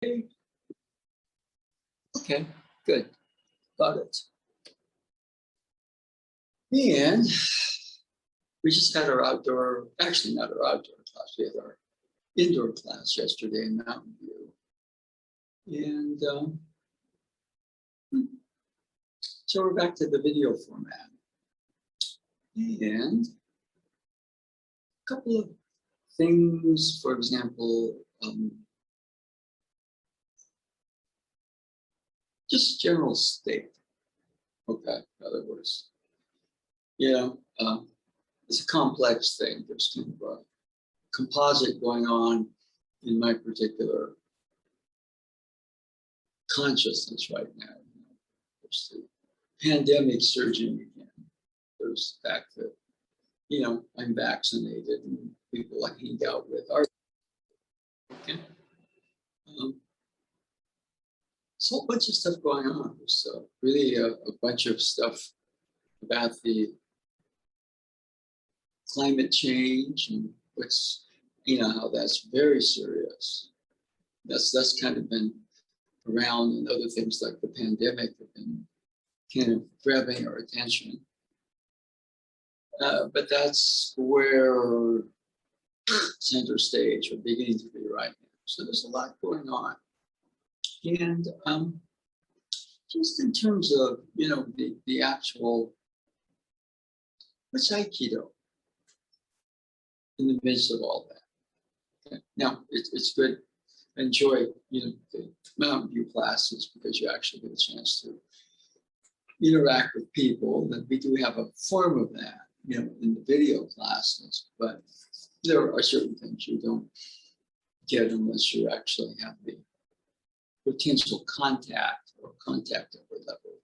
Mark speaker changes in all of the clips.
Speaker 1: Okay, good. Got it. And we just had our outdoor, actually not our outdoor class, we had our indoor class yesterday in Mountain View. And so we're back to the video format. And a couple of things, for example, just general state. Okay, in other words, it's a complex thing. There's kind of a composite going on in my particular consciousness right now. There's the pandemic surging again. There's the fact that, I'm vaccinated and people I hang out with are. Okay. So a whole bunch of stuff going on. There's really a bunch of stuff about the climate change and what's, how that's very serious. That's kind of been around, and other things like the pandemic have been kind of grabbing our attention. But that's where center stage, or beginning to be right now. So there's a lot going on. And just in terms of, the actual, what's Aikido in the midst of all that? Okay. Now, it's good. I enjoy, the Mountain View classes because you actually get a chance to interact with people. And we do have a form of that, in the video classes, but there are certain things you don't get unless you actually have the potential contact or contact at the level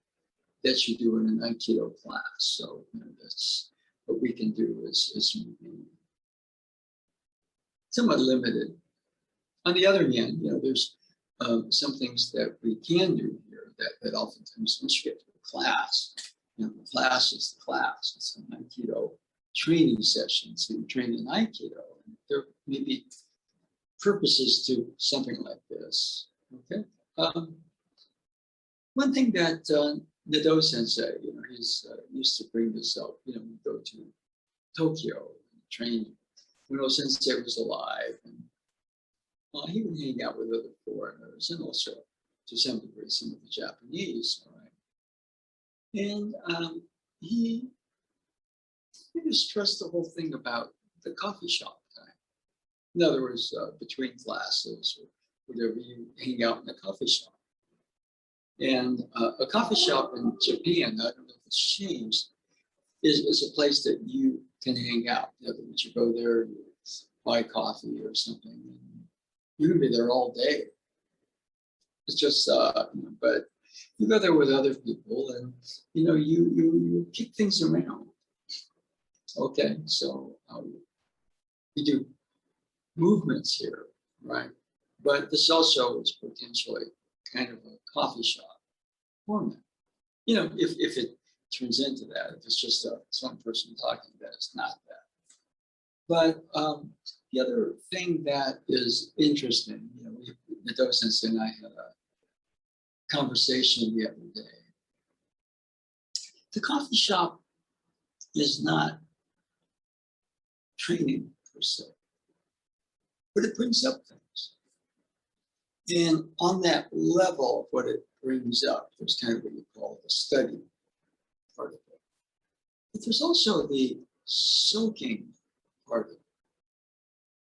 Speaker 1: that you do in an Aikido class. So that's what we can do is maybe somewhat limited. On the other hand, there's some things that we can do here that oftentimes once you get to a class, the class is the class. It's an Aikido training session. So you train in Aikido. And there may be purposes to something like this. Okay. One thing that Nado Sensei, he's used to bring this up. We go to Tokyo and train when Nado Sensei was alive, and he would hang out with other foreigners and also, to some degree, some of the Japanese. All right, and he stressed the whole thing about the coffee shop time. In other words, between classes or whatever, you hang out in a coffee shop. And a coffee shop in Japan, I don't know if it's changed, is a place that you can hang out. In other words, you go there, you buy coffee or something, and you can be there all day. It's just, but you go there with other people, and you keep things around. Okay, so we do movements here, right? But this also is potentially kind of a coffee shop format. If it turns into that, if it's just some person talking about it, it's not that. But the other thing that is interesting, Nado Sensei and I had a conversation the other day. The coffee shop is not training per se, but it brings up things. And on that level, what it brings up, there's kind of what you call the study part of it. But there's also the soaking part of it,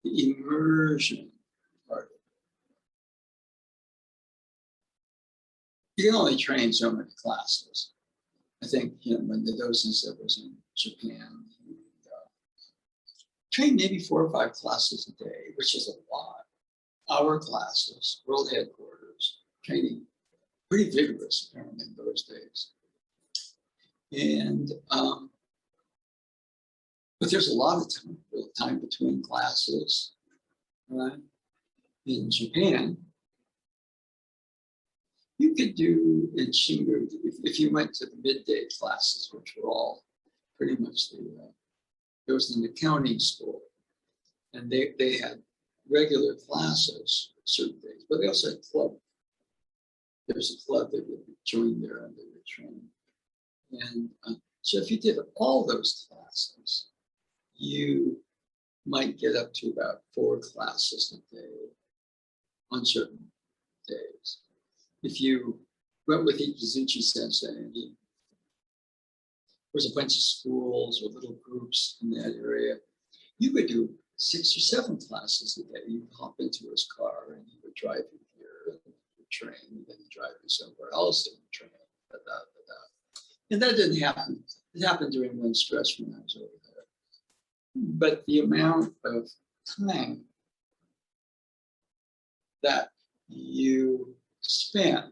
Speaker 1: the immersion part of it. You can only train so many classes. I think, when the docent was in Japan, he trained maybe 4 or 5 classes a day, which is a lot. Our classes, world headquarters, training, pretty vigorous apparently in those days. And, but there's a lot of time between classes, right? In Japan, you could do in Shingu, if you went to the midday classes, which were all pretty much it was an accounting school, and they had regular classes, certain days, but they also had club. There's a club that would join there and they would train. And so if you did all those classes, you might get up to about 4 classes a day on certain days. If you went with Ikazuchi Sensei, and there was a bunch of schools or little groups in that area, you could do 6 or 7 classes a day. You'd hop into his car and he would drive you here, and you train, and then he'd drive you somewhere else and train. And that didn't happen. It happened during one stretch when I was over there. But the amount of time that you spend,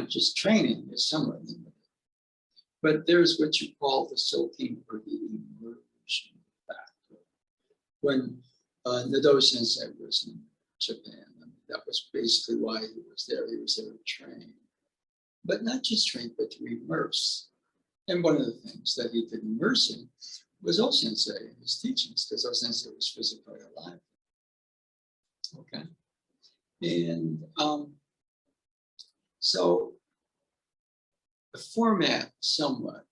Speaker 1: just training is somewhat limited. But there's what you call the soaking or the immersion factor. When Nado Sensei was in Japan, that was basically why he was there. He was there to train. But not just train, but to immerse. And one of the things that he could immerse in was O-Sensei and his teachings, because O-Sensei was physically alive. Okay. And so the format somewhat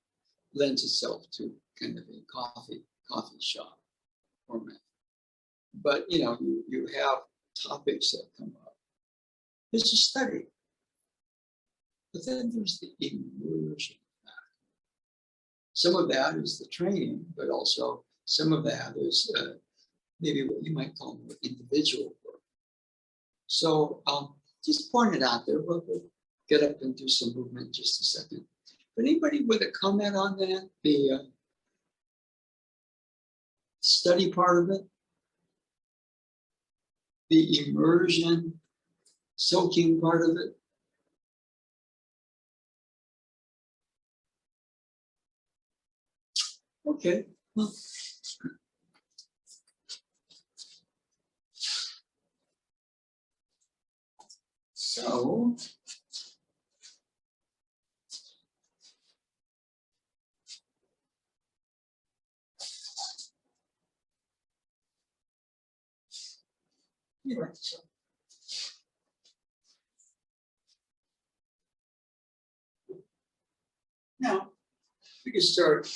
Speaker 1: lends itself to kind of a coffee shop format. But you have topics that come up. It's a study. But then there's the immersion factor. Some of that is the training, but also some of that is maybe what you might call more individual work. So just point it out there. We'll get up and do some movement in just a second. But anybody with a comment on that? The study part of it? The immersion, soaking part of it? Okay. Well, so yeah. Now we can start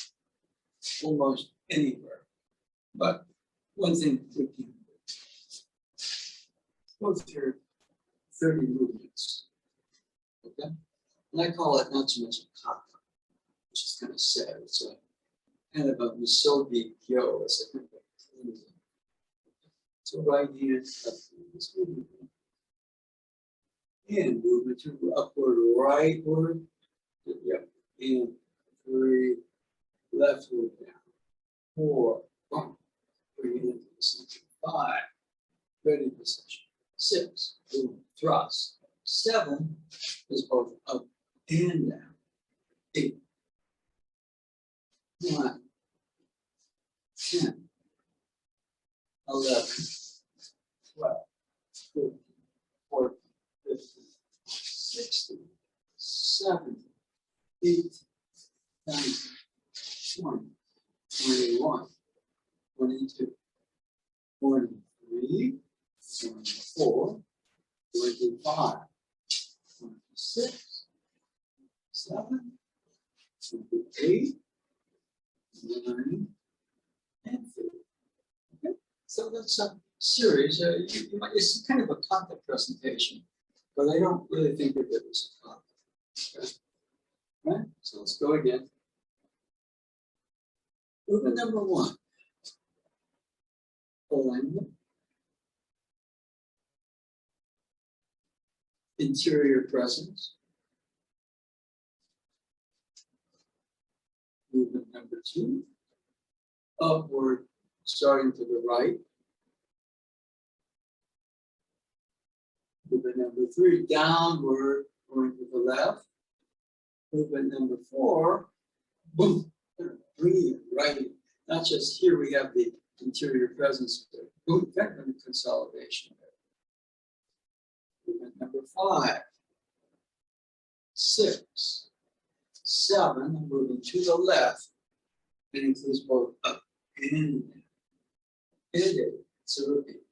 Speaker 1: almost anywhere, but one thing we can go through 30 movements. Okay, and I call it not so much a kata, which is kind of sad. It's a kind of a misogi kyo. It's a kind of a cleansing. So right hand up this movement, and movement to upward, rightward, yep, and 3, leftward down, 4, 1, bring it into position, 5, ready position, 6, boom, thrust, 7 is both up and down, 8, 9, 10, 11, 12, 13, 14, 15, 16, 17, 18, 19, 20, 21, 22, 23, 24, 25, 26, 27, 28, 9, and 30. Okay, so that's a series. It's kind of a kata presentation, but I don't really think of it as a kata. Okay. Right? So let's go again. Movement number 1. Alignment. Interior presence. Movement number 2. Upward, starting to the right. Movement number 3. Downward, going to the left. Movement number 4. Boom. Breathe right. Not just here we have the interior presence, but boom, kind of consolidation there. Movement number 5, 6, 7, moving to the left. It includes both up and down. And 8. So repeat.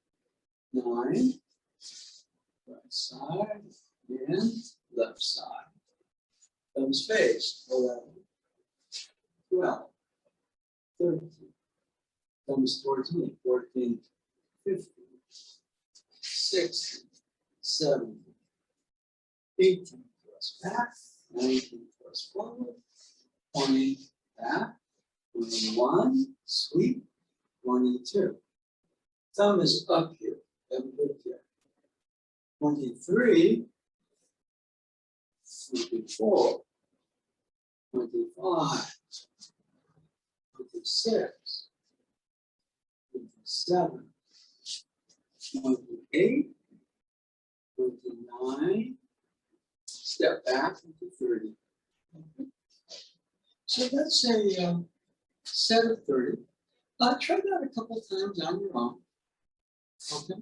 Speaker 1: 9, side and left side. Thumbs face, 11, 12, 13. Thumbs towards me, 14, 15, 16, 17, 18, thrust back, 19, thrust forward, 20, back, 21, sweep, 22. Thumb is up here, and up here. 23, 24, 25, 26, 27, 28, 29, step back into 30. Okay. So that's a set of 30. Try that a couple times on your own. Okay.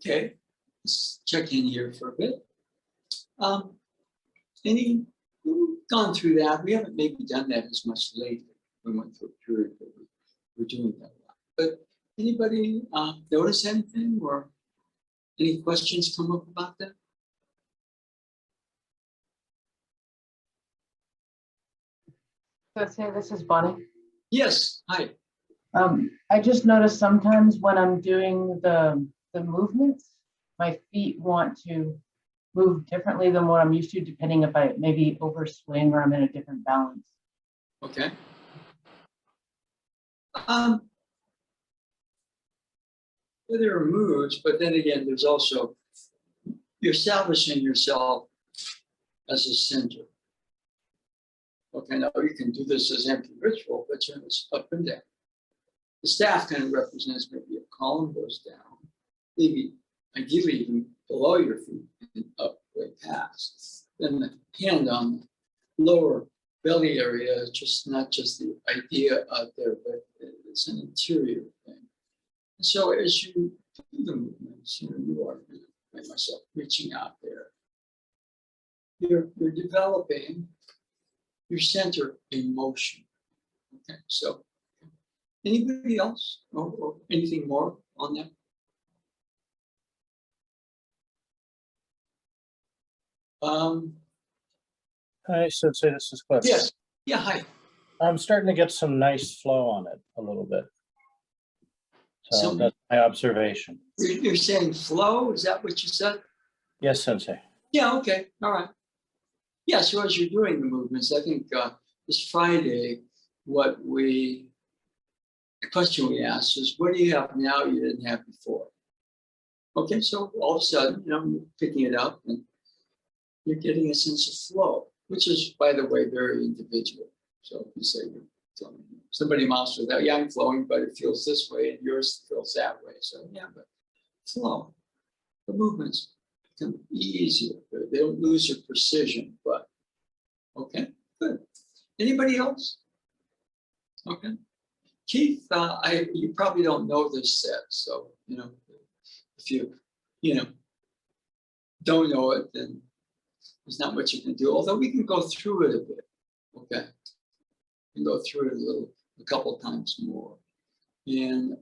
Speaker 1: Okay, let's check in here for a bit. We've gone through that. We haven't maybe done that as much lately. We went through a period where we were doing that a lot. But anybody notice anything or any questions come up about that?
Speaker 2: So this is Bonnie.
Speaker 1: Yes, hi.
Speaker 2: I just noticed sometimes when I'm doing the movements, my feet want to move differently than what I'm used to, depending if I maybe overswing or I'm in a different balance.
Speaker 1: Okay. There are moves, but then again, there's also, you're establishing yourself as a center. Okay, now you can do this as empty ritual, but you're up and down. The staff kind of represents maybe a column goes down, maybe ideally even below your feet and up way past. Then the hand on the lower belly area is just not just the idea out there, but it's an interior thing. And so as you do the movements, you are, like myself, reaching out there. You're developing your center in motion. Okay, so anybody else or anything more on that?
Speaker 3: Hi, Sensei, this is Cliff.
Speaker 1: Yes. Yeah, hi.
Speaker 3: I'm starting to get some nice flow on it a little bit. So that's my observation.
Speaker 1: You're saying flow? Is that what you said?
Speaker 3: Yes, Sensei.
Speaker 1: Yeah, okay. All right. Yeah, so as you're doing the movements, I think this Friday, the question we asked is, what do you have now you didn't have before? Okay, so all of a sudden, you're picking it up and you're getting a sense of flow, which is, by the way, very individual. So if you say somebody miles with that, yeah, I'm flowing, but it feels this way and yours feels that way. So yeah, but flow. The movements become easier. They don't lose their precision, but okay, good. Anybody else? Okay. Keith, you probably don't know this set, so if you don't know it, then there's not much you can do. Although we can go through it a bit. Okay, we can go through it a couple times more. And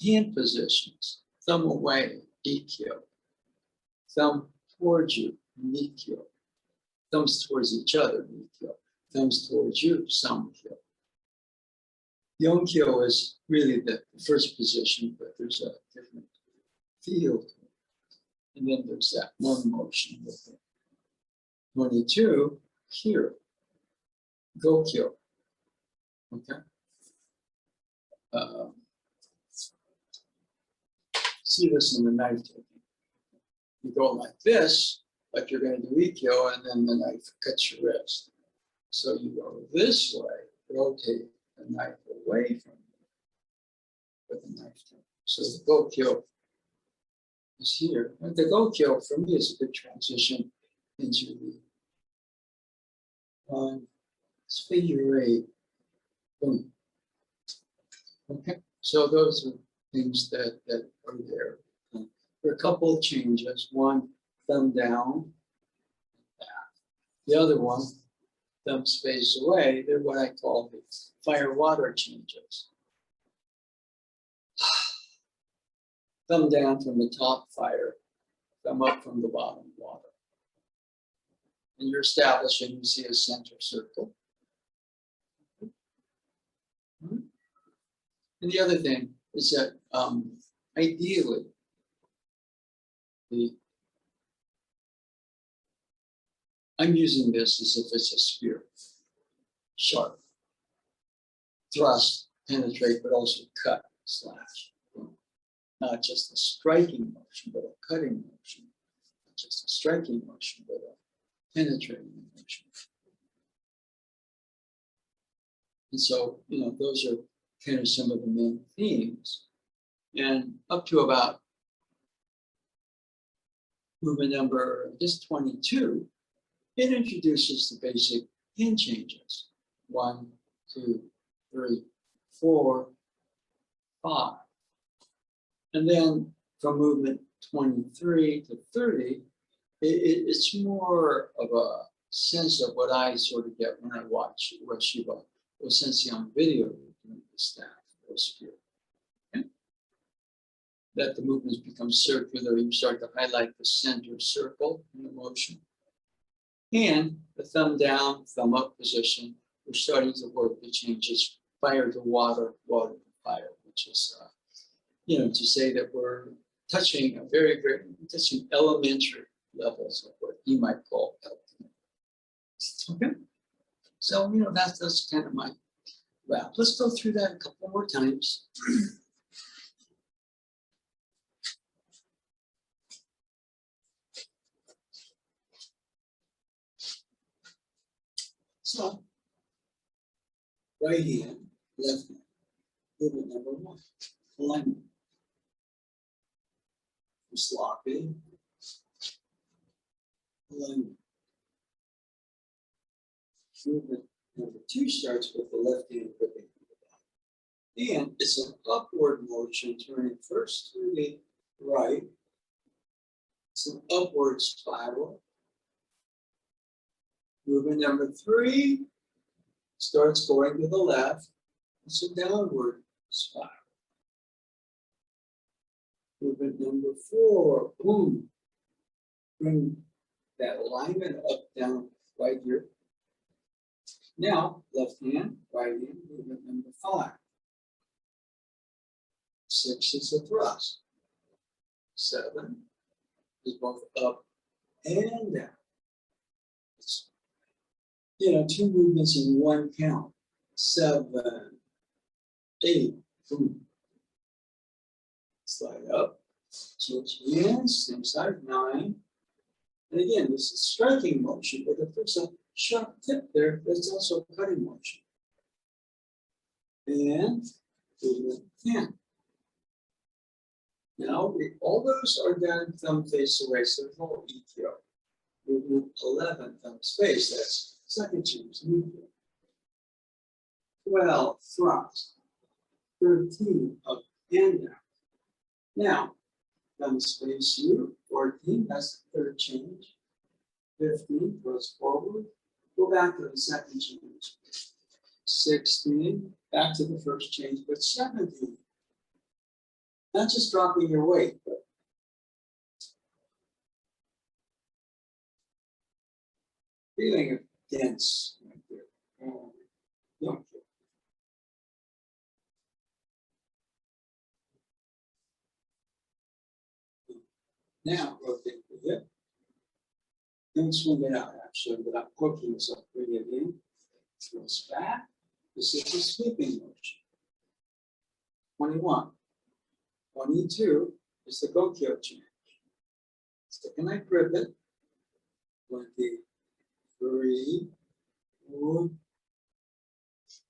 Speaker 1: hand positions: thumb away, EQ; thumb towards you, Nikyo; thumbs towards each other, Nikyo; thumbs towards you, Samkyo. Yonkyo is really the first position, but there's a different feel to it. And then there's that one motion with it. 22, here, Gokyo. Okay. See this in the knife taking. You go like this, like you're going to do EQ, and then the knife cuts your wrist. So you go this way, rotate the knife away from you with the knife take. So the go kill is here. And the go kill for me is a good transition into the figure eight. Boom. Okay, so those are things that are there. There are a couple of changes. One, thumb down, back. The other one, thumb space away. They're what I call the fire water changes. Thumb down from the top, fire. Thumb up from the bottom, water. And you're establishing, you see a center circle. And the other thing is that ideally, I'm using this as if it's a spear, sharp, thrust, penetrate, but also cut, slash. Not just a striking motion, but a cutting motion. Not just a striking motion, but a penetrating motion. And so, those are kind of some of the main themes. And up to about movement number, 22, it introduces the basic hand changes. 1, 2, 3, 4, 5. And then from movement 23 to 30, it's more of a sense of what I sort of get when I watch what Shiva was sensing on video doing the staff or spear. Okay? That the movements become circular, you start to highlight the center circle in the motion. And the thumb down, thumb up position, we're starting to work the changes, fire to water, water to fire, which is, to say that we're touching a very touching elementary levels of what you might call ultimate. Okay, so that's kind of my wrap. Let's go through that a couple more times. So, right hand, left hand, movement number 1, alignment. Sloppy, alignment. Movement number 2 starts with the left hand gripping the body. And it's an upward motion, turning first to the right. It's an upward spiral. Movement number 3 starts going to the left. It's a downward spiral. Movement number 4, boom. Bring that alignment up, down, right here. Now, left hand, right hand, movement number 5. 6 is a thrust. 7 is both up and down. It's, 2 movements in 1 count. 7, 8, boom. Slide up, switch hands, same side, 9. And again, this is striking motion, but if there's a sharp tip there, that's also a cutting motion. And movement 10. Now, all those are done thumb face away, so there's no EQ. Movement 11, thumb space, that's second change, movement. 12, thrust. 13, up and down. Now, thumb space U, 14, that's the third change. 15 goes forward, go back to the second change. 16, back to the first change, but 17. Not just dropping your weight, but feeling it dense right there. Okay. Now, rotate the hip. Don't swing it out, actually, without hooking yourself. Bring it in, thrust back, This is a sweeping motion. 21. 22 is the Gokyo change. Second I grip it. 23,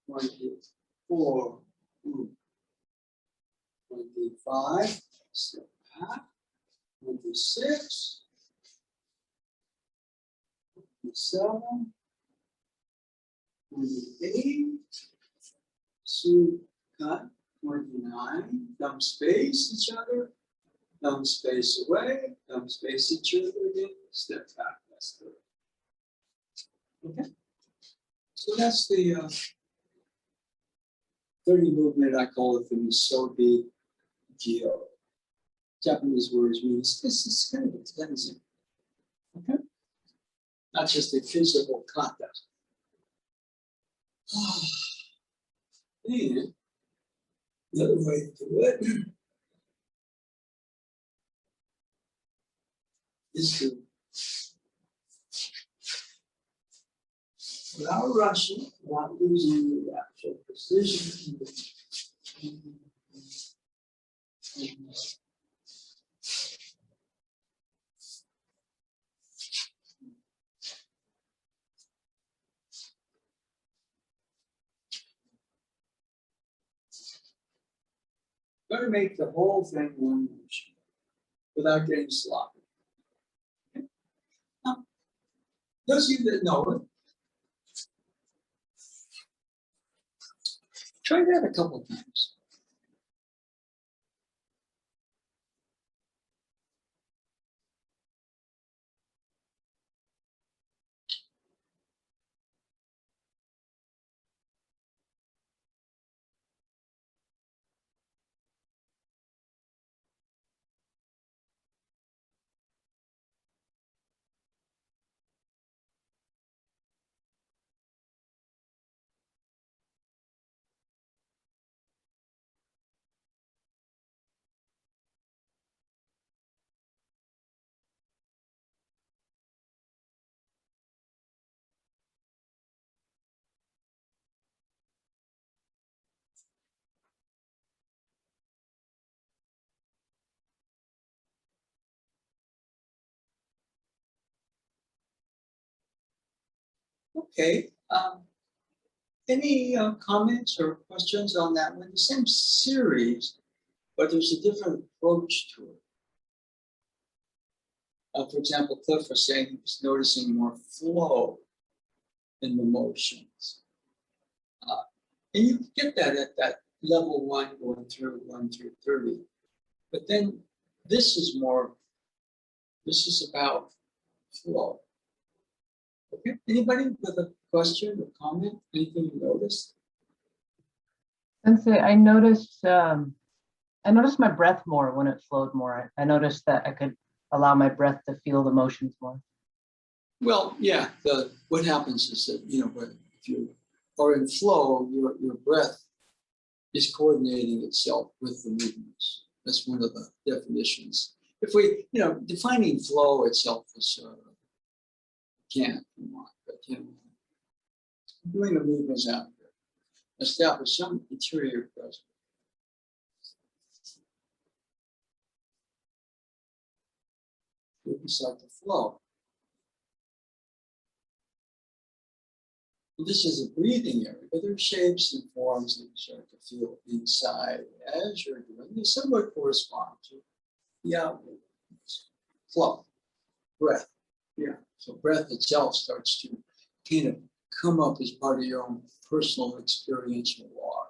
Speaker 1: 24, 25, step back, 26, 27, 28, sweep cut, 29, thumb space each other, thumb space away, thumb space each other again, step back, that's good. Okay, so that's the 30 movement, I call it the misogi gyo. Japanese words means this is kind of a cleansing. Okay, not just a physical kata. And another way to do it is to, without rushing, without losing the actual precision. Going to make the whole thing one motion without getting sloppy. Okay? Now, those of you that know it, try that a couple of times. Okay. Any comments or questions on that one? The same series, but there's a different approach to it. For example, Cliff was saying he was noticing more flow in the motions. And you get that at that level 1 going through 1 through 30. But then this is about flow. Okay, anybody with a question or comment? Anything you noticed?
Speaker 2: Sensei, I noticed my breath more when it flowed more. I noticed that I could allow my breath to feel the motions more.
Speaker 1: Well, yeah, what happens is that, if you are in flow, your breath is coordinating itself with the movements. That's one of the definitions. If we, defining flow itself is, can't, if you want, but, doing the movements out there, establish some interior presence. Movements like the flow. This is a breathing area, but there are shapes and forms that you start to feel inside as you're doing. They somewhat correspond to the outward flow, breath. Yeah, so breath itself starts to kind of come up as part of your own personal experiential log.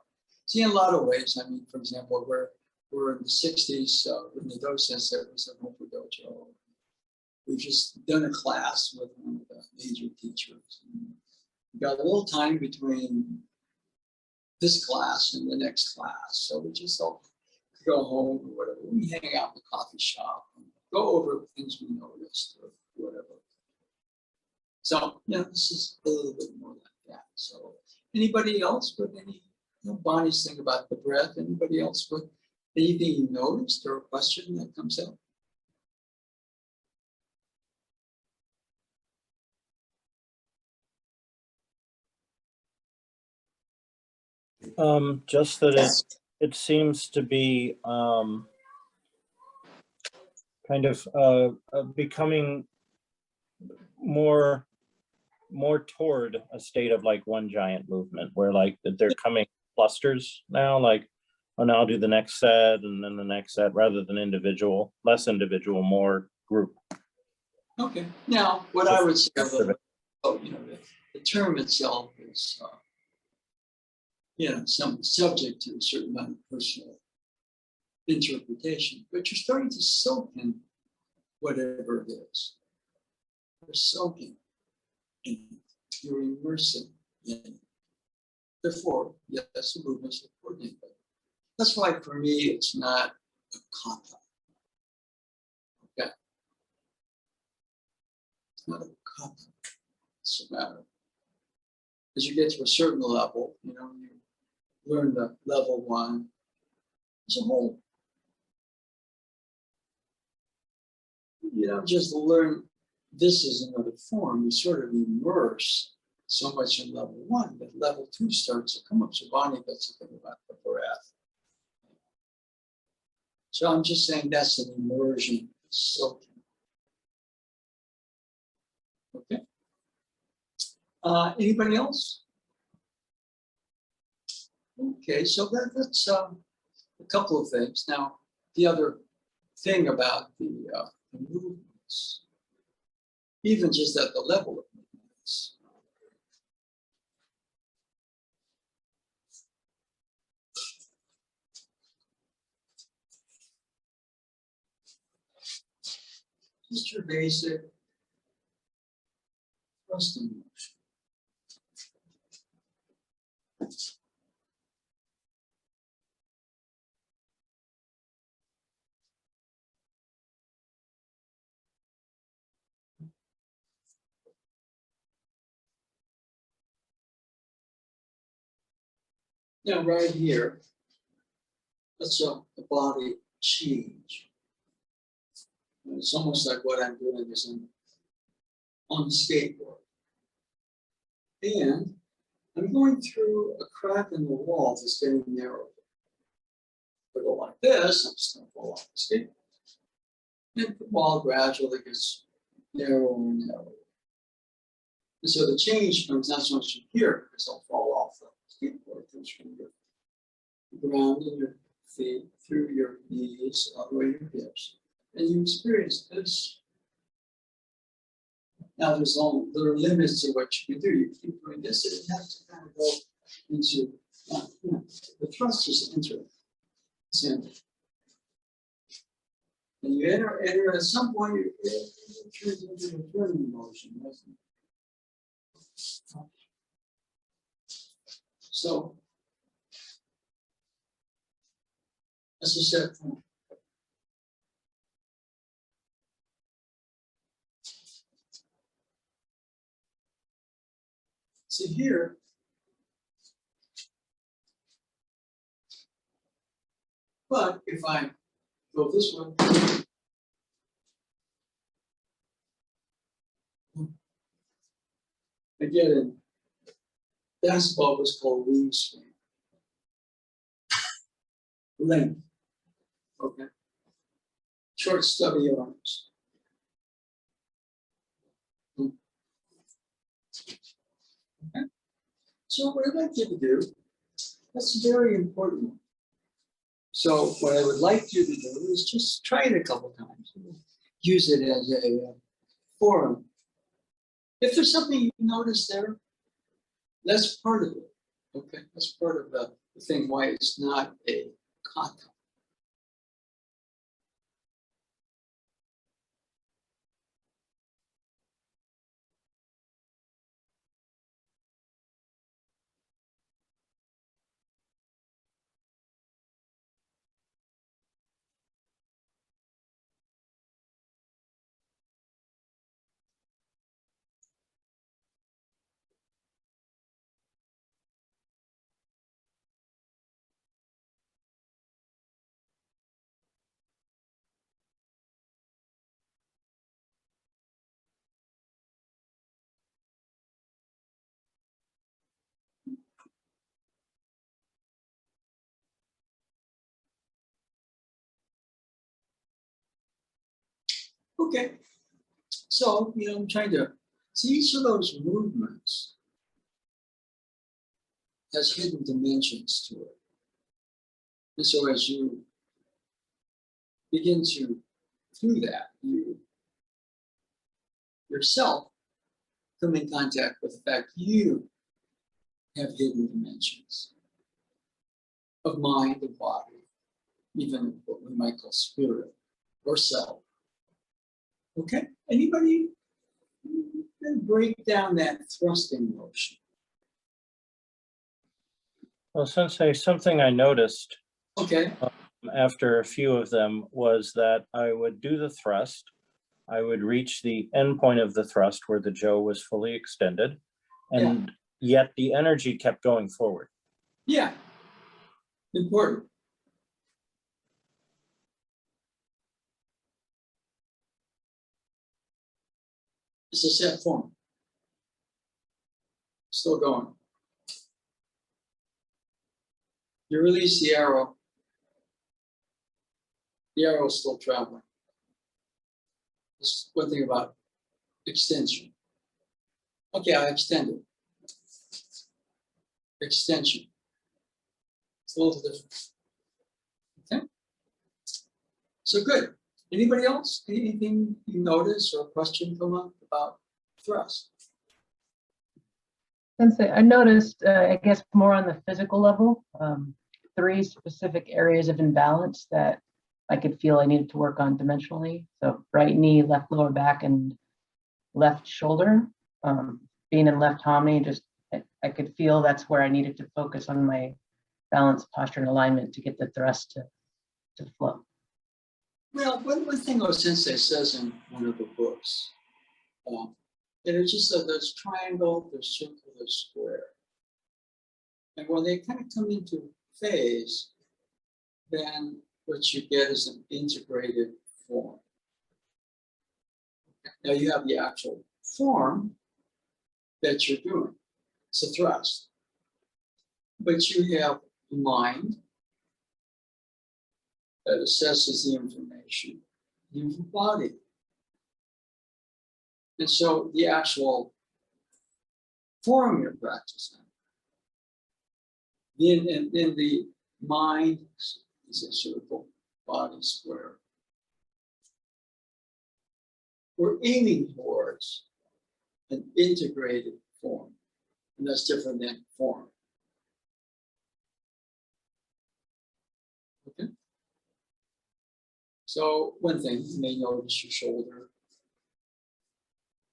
Speaker 1: See, in a lot of ways, I mean, for example, we're in the 60s when the docent was at Hopu Dojo. We've just done a class with one of the major teachers. We got a little time between this class and the next class. So we just all go home or whatever. We hang out in the coffee shop and go over things we noticed or whatever. So, this is a little bit more like that. So anybody else with any, Bonnie's thing about the breath, anybody else with anything you noticed or a question that comes up?
Speaker 3: Just that it seems to be kind of becoming more toward a state of like one giant movement, where like that they're coming clusters now, like, oh, now I'll do the next set and then the next set, rather than individual, less individual, more group.
Speaker 1: Okay. Now, what I would say, the term itself is, some subject to a certain amount of personal interpretation, but you're starting to soak in whatever it is. You're soaking in it. You're immersing in it. Therefore, yes, the movements are coordinated. That's why for me, it's not a kata. Okay. It's not a kata. It's a matter. As you get to a certain level, you learn the level one. As a whole, you don't just learn this is another form. You sort of immerse so much in level one, but level two starts to come up. Savani gets to think about the breath. So I'm just saying that's an immersion, soaking. Okay. Anybody else? Okay, so that's a couple of things. Now, the other thing about the movements, even just at the level of movements, just your basic thrust and motion. Now, right here, that's a body change. And it's almost like what I'm doing is on the skateboard. And I'm going through a crack in the wall that's getting narrower. If I go like this, I'm just going to fall off the skateboard. And the wall gradually gets narrower and narrower. And so the change comes not so much from here, because I'll fall off the skateboard. It comes from your ground in your feet, through your knees, all the way to your hips. And you experience this. Now there are limits to what you can do. You keep doing this, and you have to kind of go into the thrust is enter. And you enter at some point it turns into a turning motion, doesn't it? So that's a set point. See here, but if I go this way, I get in basketball was called wingspan. Length. Okay. Short, stubby arms. Okay. So what I'd like you to do, that's very important. So what I would like you to do is just try it a couple times. Use it as a forum. If there's something you notice there, that's part of it. Okay, that's part of the thing why it's not a kata. Okay. So, I'm trying to see each of those movements has hidden dimensions to it. And so as you begin to do that, you yourself come in contact with the fact you have hidden dimensions of mind and body, even what we might call spirit or self. Okay? Anybody can break down that thrusting motion?
Speaker 3: Well, Sensei, something I noticed
Speaker 1: Okay.
Speaker 3: after a few of them was that I would do the thrust. I would reach the end point of the thrust where the jaw was fully extended, and yet the energy kept going forward.
Speaker 1: Yeah. Important. It's a set form. Still going. You release the arrow is still traveling. There's one thing about extension. Okay, I extended. Extension. It's a little different. Okay. So good. Anybody else? Anything you notice or question come up about thrust?
Speaker 2: Sensei, I noticed, I guess more on the physical level, 3 specific areas of imbalance that I could feel I needed to work on dimensionally. So right knee, left lower back, and left shoulder. Being in left hominy, just I could feel that's where I needed to focus on my balance, posture, and alignment to get the thrust to flow.
Speaker 1: Well, one thing Sensei says in one of the books, and it's just that there's triangle, there's circle, there's square. And when they kind of come into phase, then what you get is an integrated form. Now you have the actual form that you're doing. It's a thrust. But you have mind that assesses the information. You have a body. And so the actual form you're practicing, in the mind is a circle, body square. We're aiming towards an integrated form, and that's different than form. Okay. So one thing, you may notice your shoulder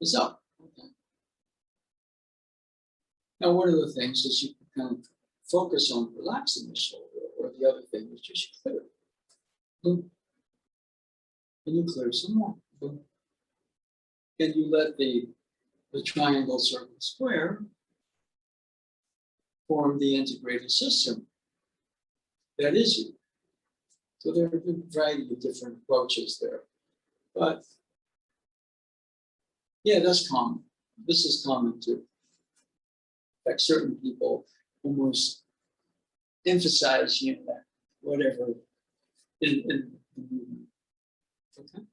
Speaker 1: is up. Okay. Now, one of the things is you can kind of focus on relaxing the shoulder, or the other thing is just clear. Boom. And you clear some more. Boom. And you let the triangle, circle, square form the integrated system that is you. So there are a variety of different approaches there. But yeah, that's common. This is common too. In fact, certain people almost emphasize, that whatever in the movement. Okay?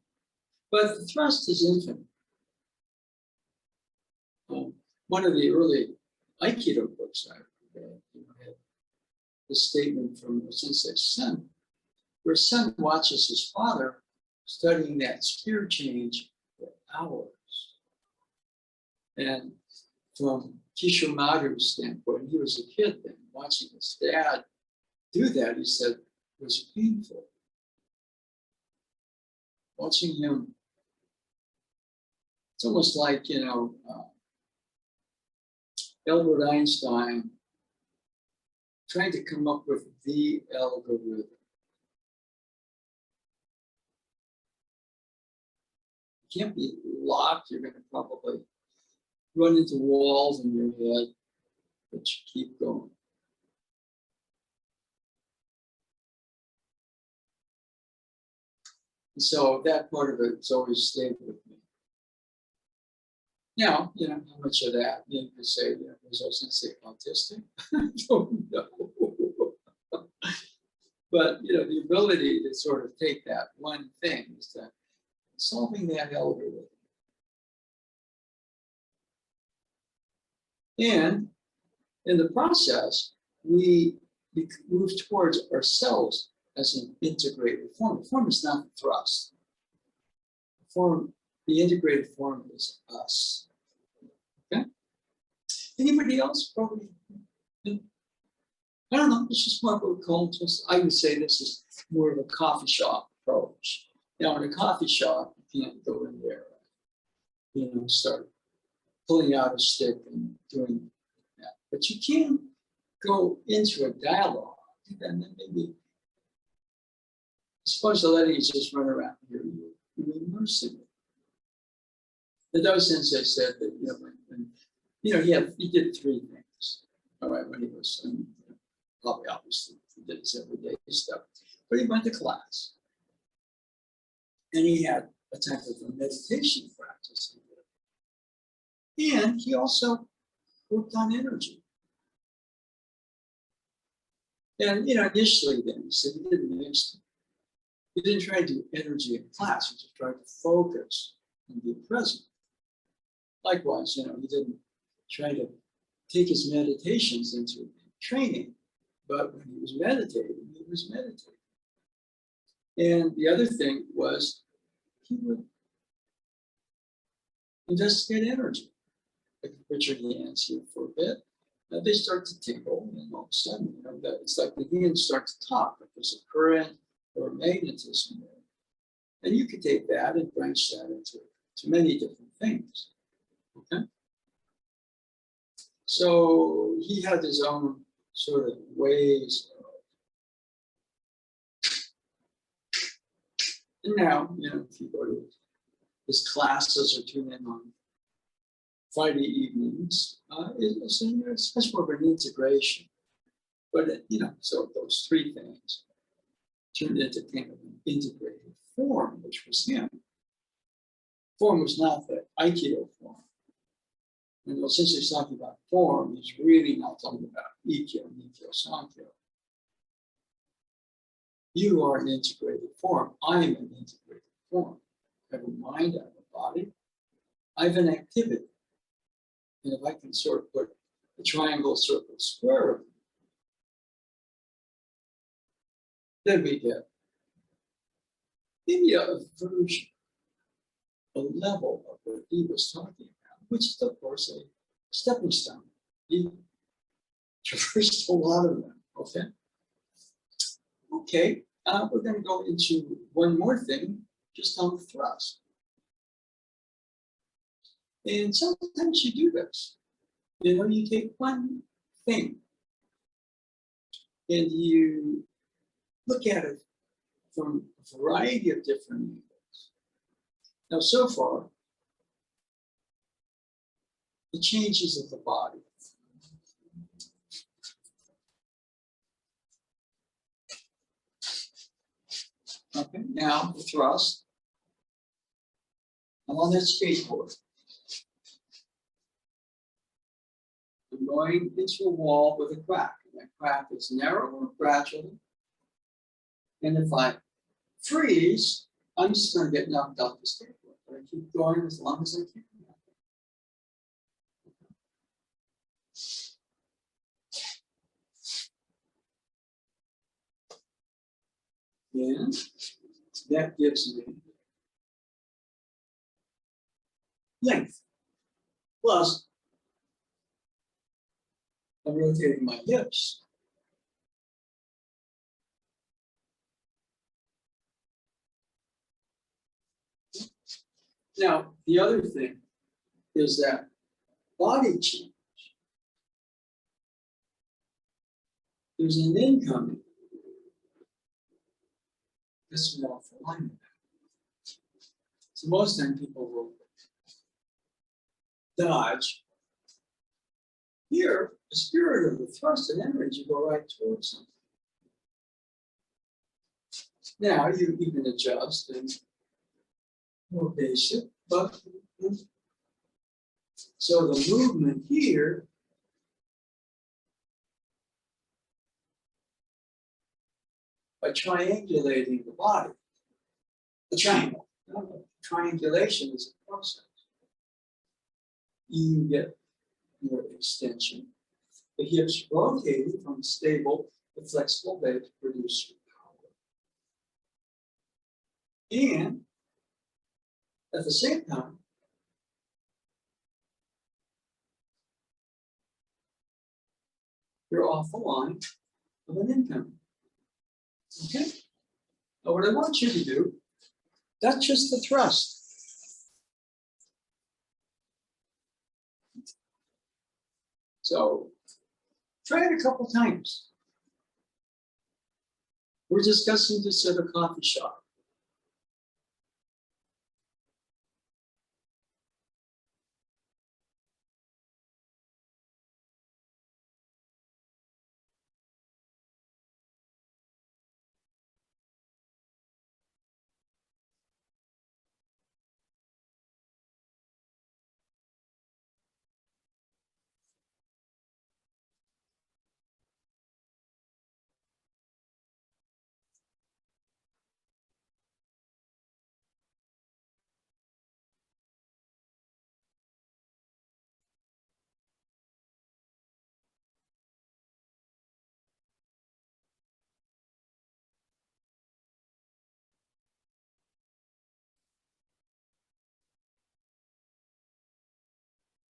Speaker 1: But the thrust is infinite. One of the early Aikido books I read, had this statement from Sensei's son, where his son watches his father studying that spear change for hours. And from Kishomaru's standpoint, he was a kid then, watching his dad do that, he said, was painful. Watching him, it's almost like, Albert Einstein trying to come up with the algorithm. You can't be locked, you're going to probably run into walls in your head, but you keep going. And so that part of it's always stayed with me. Now, how much of that you could say, was our sensei autistic? I don't know. But the ability to sort of take that one thing is to solving that algorithm. And in the process, we move towards ourselves as an integrated form. The form is not the thrust. The integrated form is us. Okay? Anybody else? Probably. No? I don't know. It's just more of a culture. I would say this is more of a coffee shop approach. Now, in a coffee shop, you can't go in there, start pulling out a stick and doing that. But you can go into a dialogue, and then maybe, suppose the ladies just run around here, you're immersing it. The docent said that, he did three things. All right, when he was, probably obviously he did his everyday stuff, but he went to class. And he had a type of a meditation practice. And he also worked on energy. And initially then he said he didn't mix them. He didn't try to do energy in class, he just tried to focus and be present. Likewise, he didn't try to take his meditations into training, but when he was meditating, he was meditating. And the other thing was he would investigate energy. Like put your hands here for a bit, they start to tingle, and all of a sudden, it's like the hands start to talk, like there's a current or a magnetism there. And you could take that and branch that into many different things. Okay. So he had his own sort of ways of, and now, if you go to his classes or tune in on Friday evenings, it's much more of an integration. But, so those three things turned into kind of an integrated form, which was him. Form was not the Aikido form. And since he's talking about form, he's really not talking about Ikkyo, Nikkyo, Sankyo. You are an integrated form. I am an integrated form. I have a mind, I have a body, I have an activity. And if I can sort of put a triangle, circle, square, then we get maybe a version, a level of what he was talking about, which is, of course, a stepping stone. He traversed a lot of them, okay? Okay, we're going to go into one more thing, just on the thrust. And sometimes you do this. You take one thing and you look at it from a variety of different angles. Now, so far, the changes of the body. Okay, now the thrust. I'm on that skateboard. I'm going into a wall with a crack. And that crack is narrower gradually. And if I freeze, I'm just going to get knocked off the skateboard. But I keep going as long as I can. And that gives me length. Plus, I'm rotating my hips. Now, the other thing is that body change. There's an incoming. This is off alignment. So most time people will dodge. Here, the spirit of the thrust and energy go right towards something. Now you can adjust and more basic, but so the movement here by triangulating the body, the triangle. Triangulation is a process. You get more extension. The hips rotating from stable to flexible bed to produce your power. And at the same time, you're off the line of an income. Okay? Now, what I want you to do, that's just the thrust. So try it a couple times. We're discussing this at a coffee shop.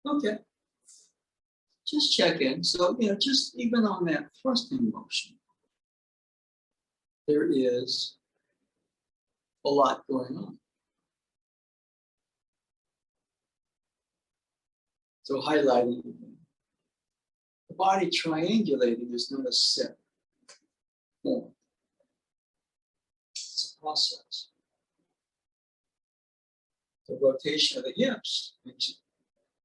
Speaker 1: Okay. Just check in. So, just even on that thrusting motion, there is a lot going on. So highlighting the body triangulating is not a set form. It's a process. The rotation of the hips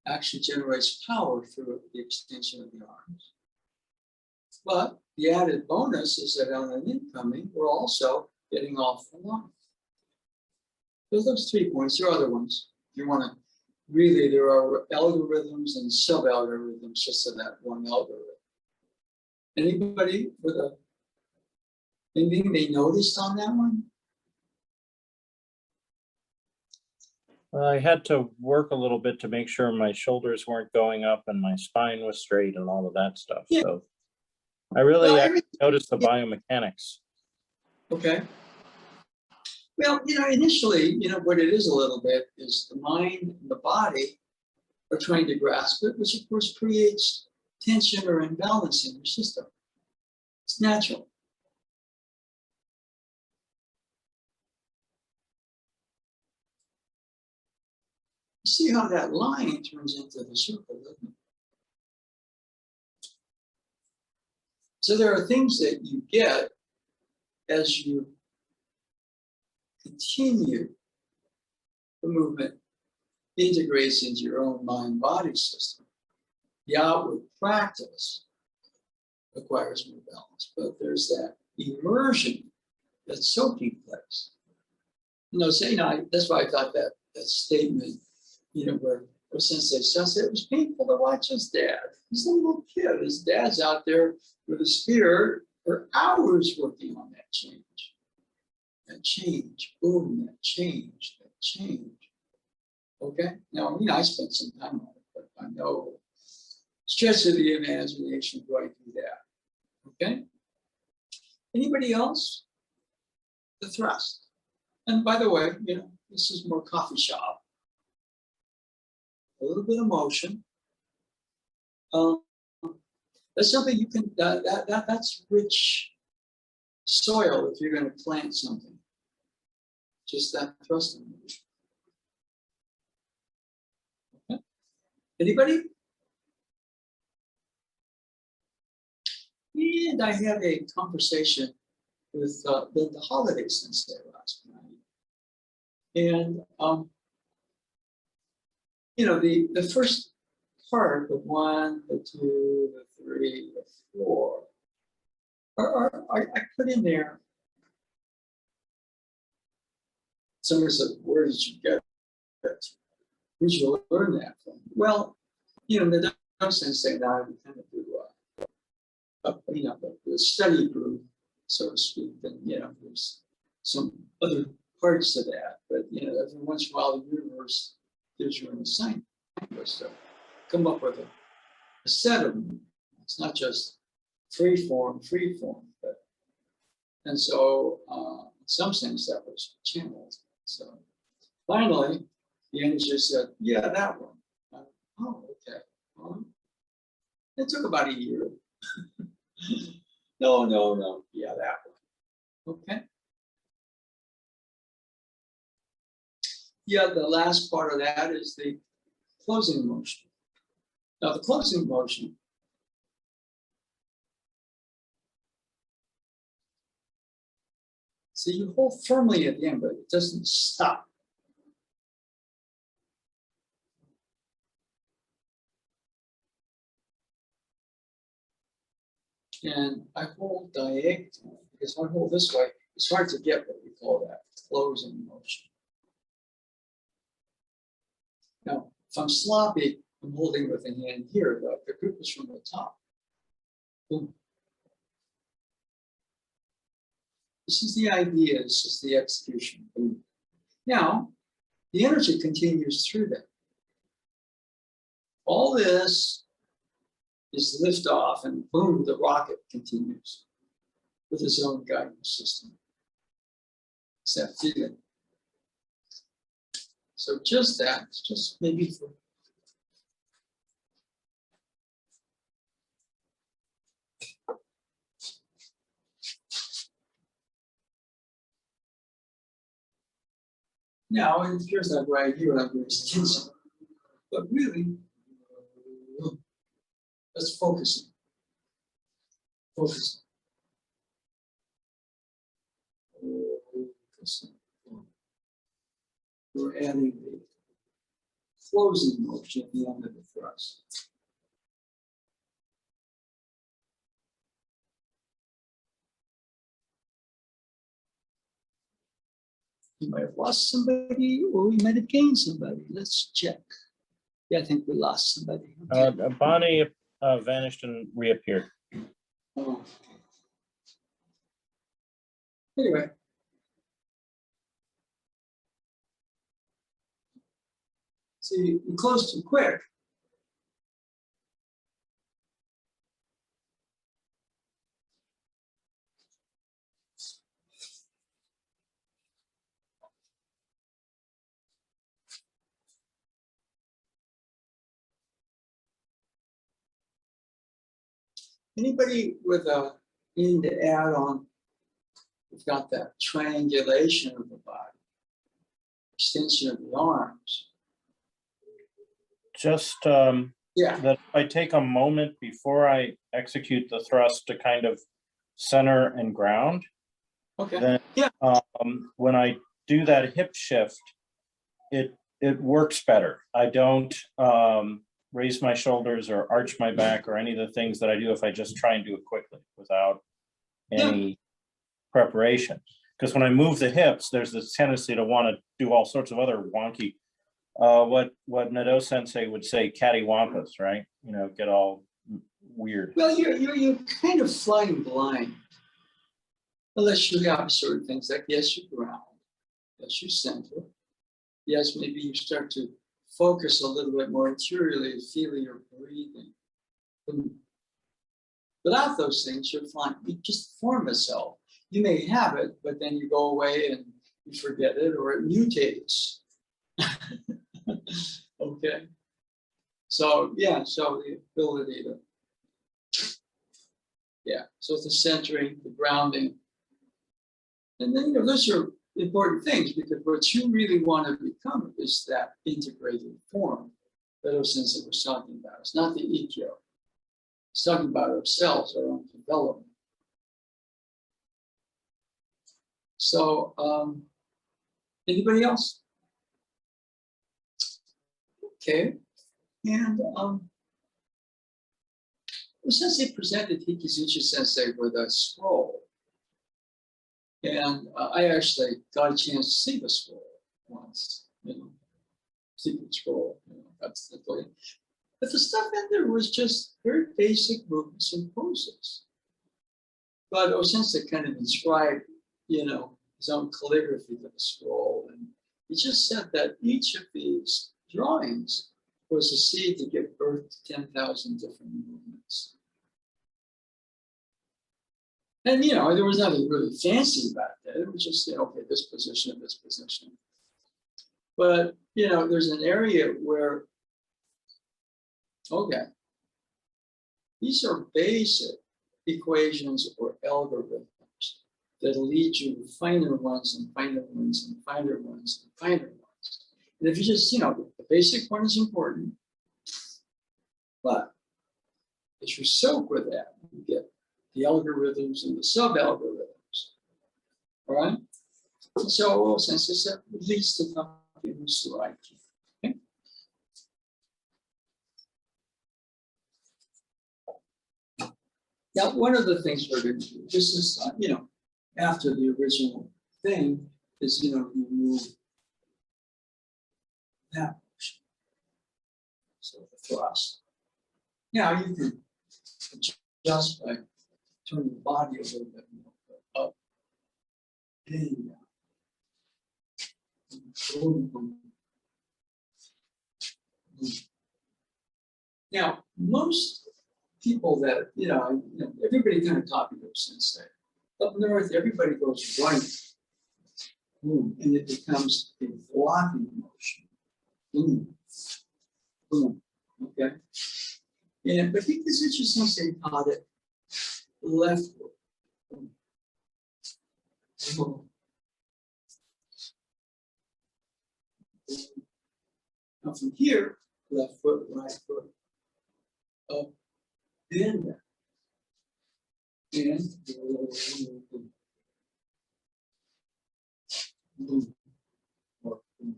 Speaker 1: actually generates power through the extension of the arms. But the added bonus is that on an incoming, we're also getting off the line. So those 3 points, there are other ones. You want to really, there are algorithms and sub-algorithms just to that one algorithm. Anybody with anything they noticed on that one?
Speaker 3: I had to work a little bit to make sure my shoulders weren't going up and my spine was straight and all of that stuff.
Speaker 1: Yeah.
Speaker 3: So I really
Speaker 1: Well,
Speaker 3: noticed the biomechanics.
Speaker 1: Okay. Well, initially, what it is a little bit is the mind and the body are trying to grasp it, which of course creates tension or imbalance in your system. It's natural. See how that line turns into the circle, doesn't it? So there are things that you get as you continue the movement integrates into your own mind-body system. The outward practice acquires more balance, but there's that immersion that's so taking place. That's why I thought that statement, where Sensei said it was painful to watch his dad. He's a little kid. His dad's out there with a spear for hours working on that change. That change, boom, that change, that change. Okay? Now, I spent some time on it, but I know stretch of the imagination going through that. Okay? Anybody else? The thrust. And by the way, this is more coffee shop. A little bit of motion. That's something you can, that's rich soil if you're going to plant something. Just that thrusting motion. Okay. Anybody? And I had a conversation with the holiday sensei last night. And, the first part, the 1, the 2, the 3, the 4, I put in there. Somebody said, where did you get it? Where did you learn that from? Well, the sensei and I, we kind of do the study group, so to speak, and there's some other parts to that, but every once in a while, the universe gives you an assignment was to come up with a set of them. It's not just free form, but and so in some sense that was channeled. So finally, the energy said, "Yeah, that one." Oh, okay. Well, it took about a year. No. Yeah, that one. Okay. Yeah, the last part of that is the closing motion. Now, the closing motion, so you hold firmly at the end, but it doesn't stop. And I hold diagonally because if I hold this way, it's hard to get what we call that closing motion. Now, if I'm sloppy, I'm holding with a hand here, but the grip is from the top. Boom. This is the idea, this is the execution. Boom. Now, the energy continues through that. All this is lift off and boom, the rocket continues with its own guidance system. It's that feeling. So just that, just maybe for now, it appears that right here, I'm very still, but really, let's focus. Focus. We're adding the closing motion at the end of the thrust. You might have lost somebody, or we might have gained somebody. Let's check. Yeah, I think we lost somebody. Okay.
Speaker 3: Bonnie vanished and reappeared.
Speaker 1: Oh. Anyway. See, you close too quick. Anybody with a need to add on? We've got that triangulation of the body, extension of the arms.
Speaker 3: Just
Speaker 1: Yeah.
Speaker 3: that I take a moment before I execute the thrust to kind of center and ground.
Speaker 1: Okay.
Speaker 3: Then
Speaker 1: Yeah.
Speaker 3: when I do that hip shift, it works better. I don't raise my shoulders or arch my back or any of the things that I do if I just try and do it quickly without any preparation. Because when I move the hips, there's this tendency to want to do all sorts of other wonky, what Nadeau Sensei would say, cattywampus, right? You know, get all weird.
Speaker 1: Well, you're kind of flying blind, unless you have certain things like yes, you ground, yes, you center, yes, maybe you start to focus a little bit more interiorly, feel your breathing. Without those things, you're flying. You just form a self. You may have it, but then you go away and you forget it, or it mutates. Okay. So yeah, so the ability to, so the centering, the grounding, and then those are important things because what you really want to become is that integrated form that Osensei was talking about. It's not the EQ. It's talking about ourselves, our own development. So, anybody else? Okay, and Sensei presented Hikizuchi Sensei with a scroll, and I actually got a chance to see the scroll once. Secret scroll. That's the thing. But the stuff in there was just very basic movements and poses. But Osensei kind of inscribed, his own calligraphy to the scroll, and He just said that each of these drawings was a seed to give birth to 10,000 different movements. And, you know, there was nothing really fancy about that. It was just, okay, this position, this position. But, you know, there's an area where, okay, these are basic equations or algorithms that lead you to finer ones and finer ones and finer ones and finer ones. And if you just, you know, the basic one is important, but if you soak with that, you get the algorithms and the sub-algorithms, all right? So, since this leads to something like, okay? Now, one of the things we're going to do, this is, you know, after the original thing, is, you know, you move that motion. So the thrust. Now you can adjust by turning the body a little bit more up and down. Boom, boom. Now, most people that, you know, everybody kind of copied their sensei. Up north, everybody goes right, boom, and it becomes a blocking motion. Boom, boom, okay? And but Hikazuchi Sensei taught it leftward. Boom. Boom. Now from here, left foot, right foot, up, and down. And boom, boom, boom, boom.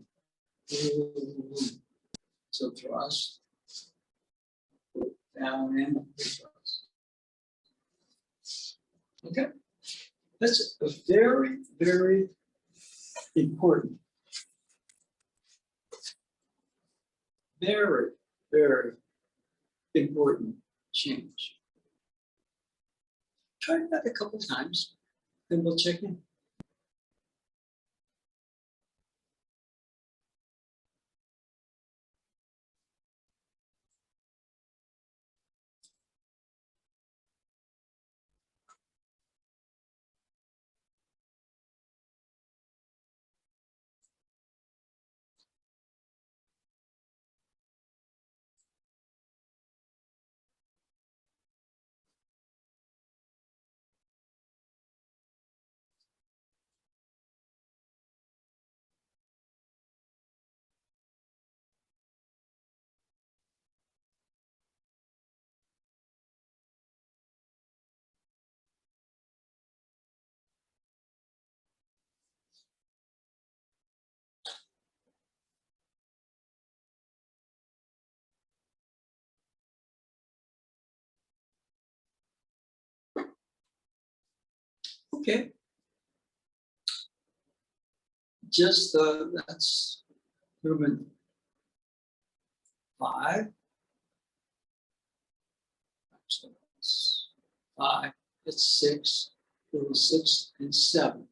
Speaker 1: So thrust, down and up, thrust. Okay, that's a very, very important, very, very important change. Try that a couple times, and we'll check in. Okay. Just that's movement 5. So that's 5. That's 6. There was 6 and 7.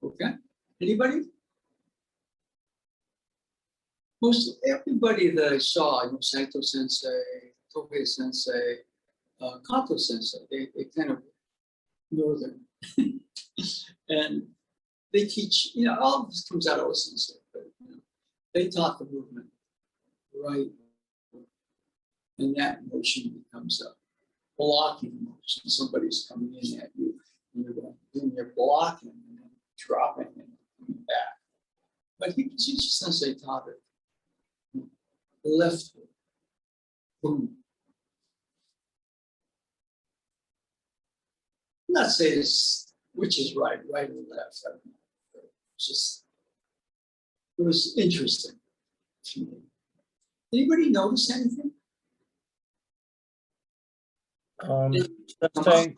Speaker 1: Okay. Anybody? Most everybody that I saw, you know, Saito Sensei, Tohei Sensei, Kato Sensei, they kind of northern, and they teach. You know, all of this comes out of Sensei, but you know, they taught the movement right, and that motion becomes a blocking motion. Somebody's coming in at you, and you're going, doing your blocking and then dropping and coming back. But Hikazuchi Sensei taught it left, boom. I'm not saying this, which is right or left. I don't know. It's just, it was interesting to me. Anybody notice anything?
Speaker 3: Sensei,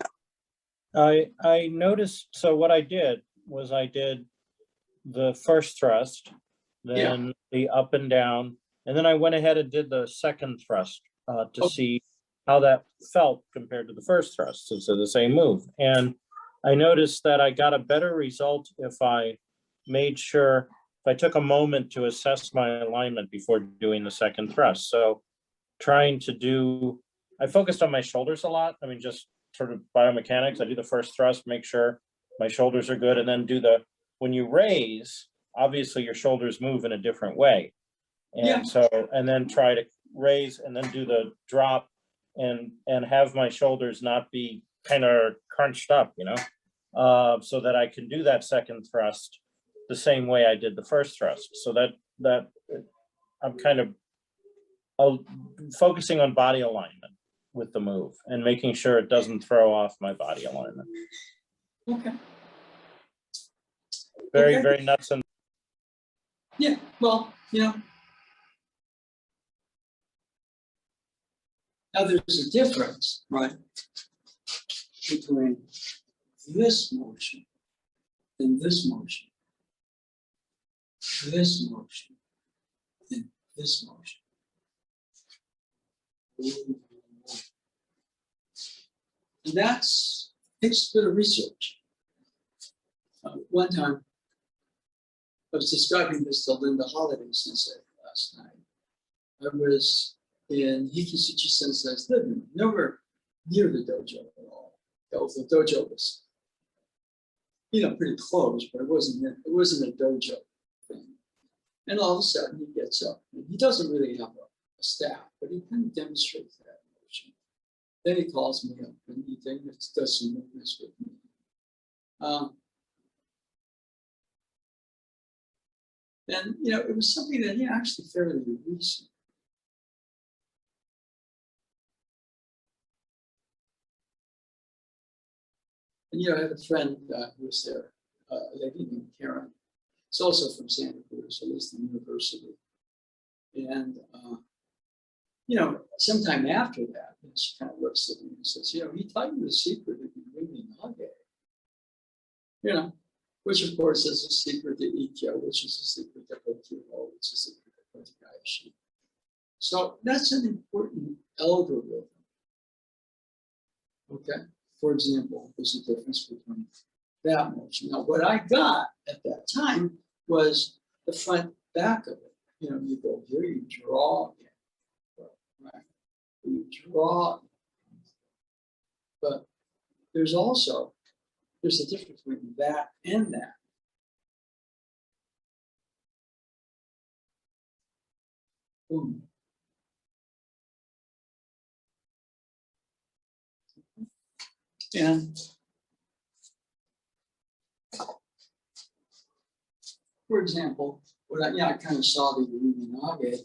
Speaker 3: I noticed, so what I did was I did the first thrust, then the up and down, and then I went ahead and did the second thrust to see how that felt compared to the first thrust. So the same move. And I noticed that I got a better result if I made sure if I took a moment to assess my alignment before doing the second thrust. So trying to do, I focused on my shoulders a lot. I mean, just sort of biomechanics. I do the first thrust, make sure my shoulders are good, and then do the, when you raise, obviously your shoulders move in a different way. And
Speaker 1: Yeah.
Speaker 3: so, and then try to raise and then do the drop and have my shoulders not be kind of crunched up, you know, so that I can do that second thrust the same way I did the first thrust. So that I'm kind of focusing on body alignment with the move and making sure it doesn't throw off my body alignment.
Speaker 1: Okay.
Speaker 3: Very,
Speaker 1: Okay.
Speaker 3: very nuts and
Speaker 1: Yeah, well, you know, now there's a difference, right, between this motion and this motion, this motion and this motion. And that's, takes a bit of research. One time, I was describing this to Linda Holiday Sensei last night. I was in Hikisuchi Sensei's living room, nowhere near the dojo at all. The dojo was, you know, pretty close, but it wasn't a dojo thing. And all of a sudden he gets up, and he doesn't really have a staff, but he kind of demonstrates that motion. Then he calls me up and he does some movements with me. And you know, it was something that he actually fairly recent. And you know, I had a friend who was there, a lady named Karen. It's also from Santa Cruz, at least the university. And you know, sometime after that, she kind of looks at me and says, you know, he taught you the secret of Yumi Nage. You know, which of course is a secret to Ikkyo, which is a secret to Hokuho, which is a secret to Kotegaishi. So that's an important algorithm. Okay. For example, there's a difference between that motion. Now, what I got at that time was the front back of it. You know, you go here, you draw in, right? You draw in. But there's a difference between that and that. Boom. And for example, what I kind of saw the Illuminati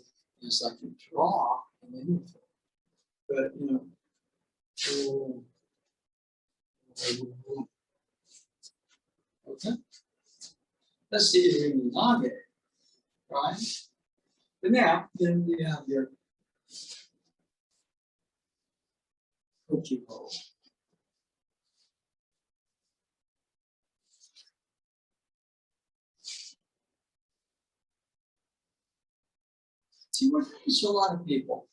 Speaker 1: is I can draw and then, but you know, okay, that's the Illuminati, right? But now, then you have your Kokuho. See, what happens to a lot of people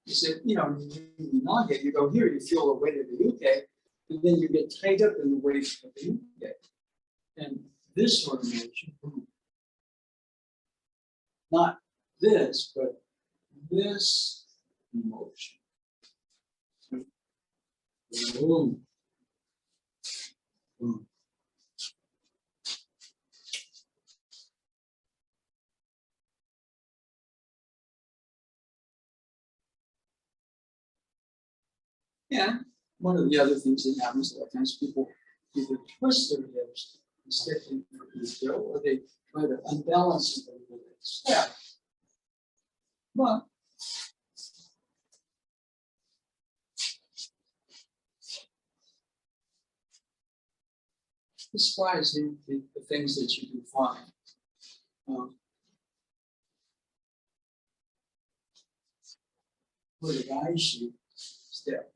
Speaker 1: is that, you know, you go here, you feel the weight of the uke, and then you get tied up in the weight of the uke. And this sort of motion, not this, but this motion. Boom. Boom. Yeah, one of the other things that happens a lot of times, people either twist their hips and stick in for the or they try to unbalance it a little bit. Step. But this flies in the things that you can find. With an eye sheet step,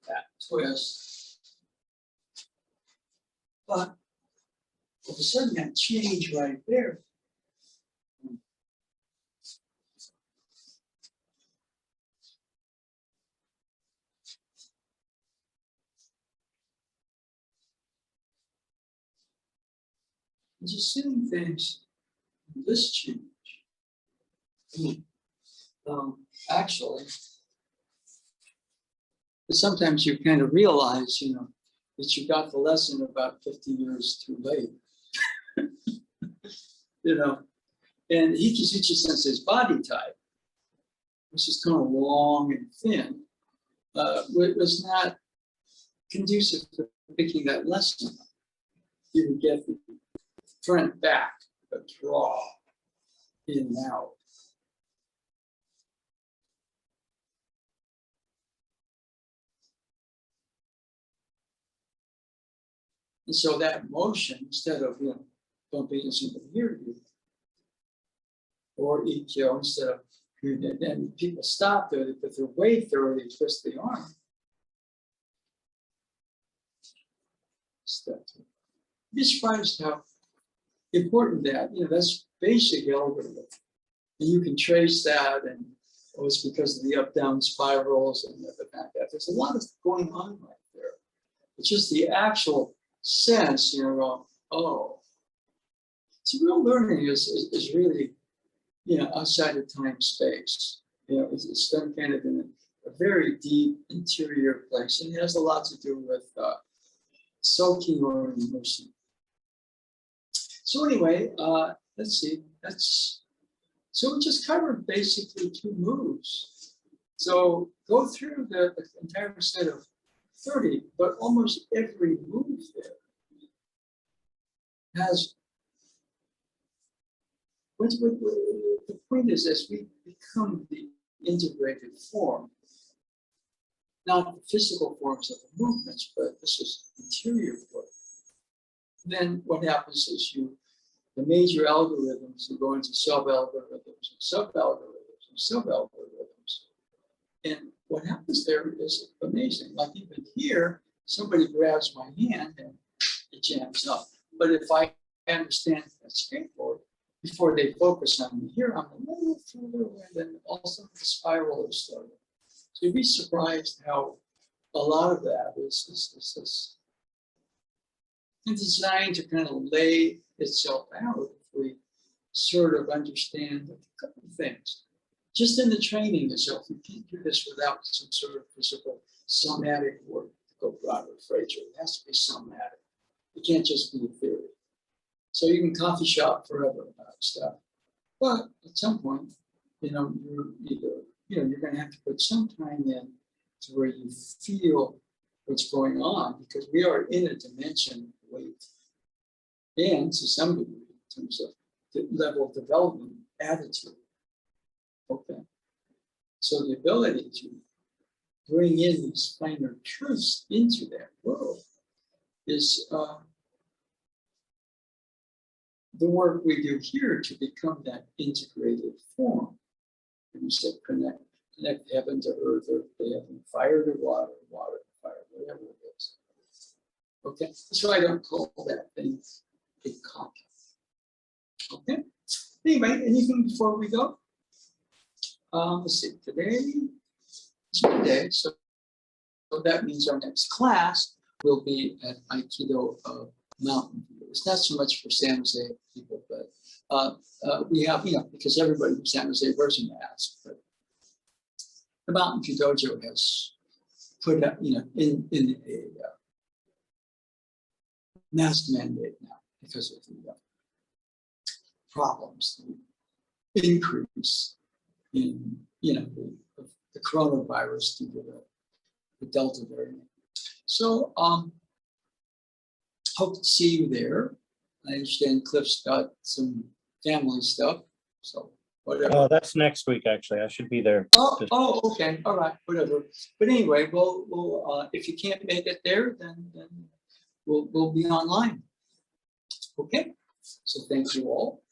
Speaker 1: that twist. But all of a sudden that change right there. just seeing things in this change. Actually, sometimes you kind of realize, that you got the lesson about 50 years too late. And Hikizuchi-sensei's body type, which is kind of long and thin, was not conducive to picking that lesson up. You would get the front back, a draw in and out. And so that motion, instead of bumping into somebody near you, or EQ, instead of, then people stop there, they put their weight there, or they twist the arm. Step two. Be surprised how important that, that's basic algorithm. And you can trace that, and it's because of the up-down spirals and the back. There's a lot of going on right there. It's just the actual sense, oh. So real learning is really, outside of time space. It's done kind of in a very deep interior place, and it has a lot to do with soaking or immersion. So anyway, let's see. So we just covered basically 2 moves. So go through the entire set of 30, but almost every move there has. The point is, as we become the integrated form, not the physical forms of the movements, but this is interior work. Then what happens is the major algorithms will go into sub-algorithms and sub-algorithms and sub-algorithms. And what happens there is amazing. Like even here, somebody grabs my hand and it jams up. But if I understand that skateboard, before they focus on me here, I'm a little further away, then also the spiral is starting. So you'd be surprised how a lot of that is designed to kind of lay itself out if we sort of understand a couple of things. Just in the training itself, you can't do this without some sort of physical somatic work to go broader Fraser. It has to be somatic. It can't just be a theory. So you can coffee shop forever about stuff. But at some point, you're either, you're going to have to put some time in to where you feel what's going on, because we are in a dimension of weight. And to some degree, in terms of the level of development, attitude. Okay. So the ability to bring in these finer truths into that world is the work we do here to become that integrated form. And you said connect heaven to earth, earth to heaven, fire to water, water to fire, whatever it is. Okay, so I don't call that thing a copy. Okay. Anyway, anything before we go? Let's see. Today is Monday, so that means our next class will be at Aikido Mountain View. It's not so much for San Jose people, but we have, because everybody from San Jose wears a mask. But the Mountain View Dojo has put up, in a mask mandate now because of the problems, the increase in, the coronavirus due to the Delta variant. So, hope to see you there. I understand Cliff's got some family stuff, so whatever.
Speaker 3: Oh, that's next week, actually. I should be there.
Speaker 1: Oh, okay, all right, whatever. But anyway, we'll if you can't make it there, then we'll be online. Okay, so thank you all.